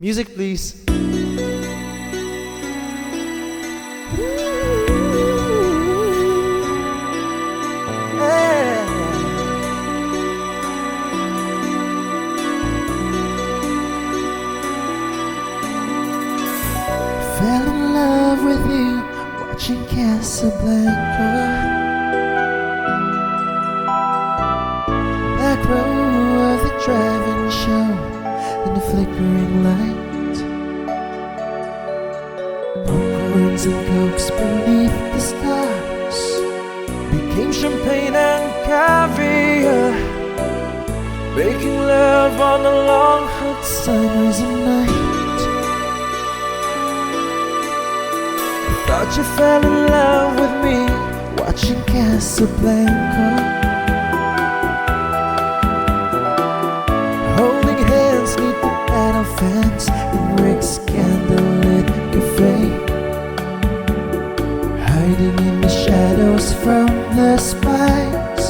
Music, please. Fell in love with you watching Casablanca. Back row of the drive-in show in the flickering light. Popcorns and cokes beneath the stars Became champagne and caviar, making love on the long hot summer's a night. Thought you fell in love with me Watching Casablanca, holding hands neath the battle fans in Rick's candlelit cafe, hiding in the shadows from the spies.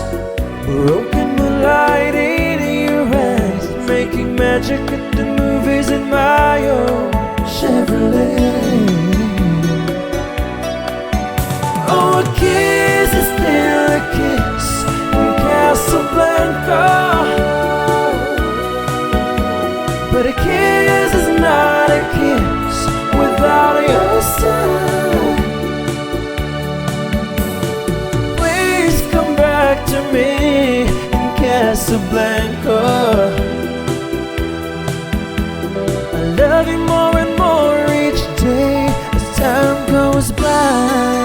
broken moonlight in your eyes, making magic at the movies in my own Chevrolet. Oh, a kiss is still a kiss in Casablanca, but a kiss is not a kiss without your side. Please come back to me in Casablanca. I love you more and more each day as time goes by.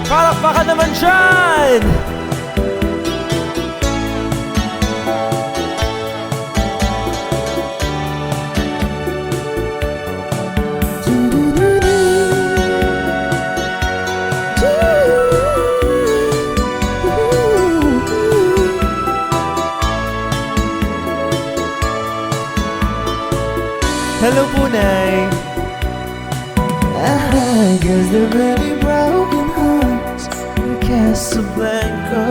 Palakpakan naman dyan! Hello po, Nay. I guess they're very broken hearts in Casablanca.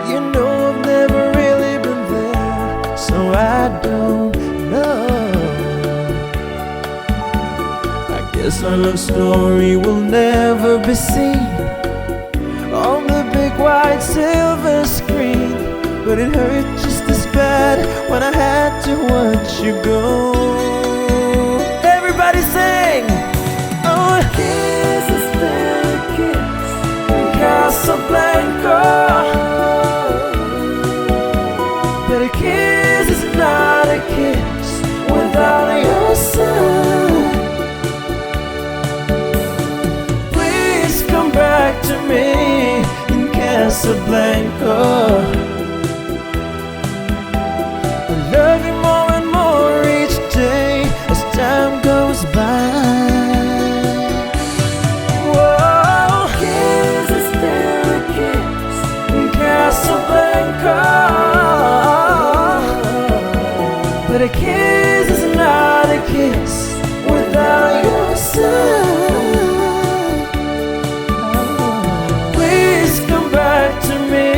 You know I've never really been there, so I don't know. I guess our love story will never be seen on the big white silver screen, but it hurt just as bad when I had to watch you go. Everybody sing! Oh, a kiss is still a kiss in Casablanca, but a kiss is not a kiss without your side. Please come back to me in Casablanca. I love you more and more each day as time goes by. Whoa, kiss is still a kiss in Casablanca, but a kiss is not a kiss without your side. Please come back to me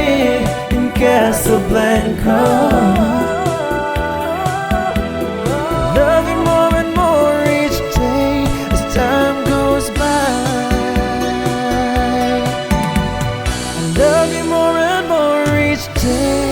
in Casablanca. Love you more and more each day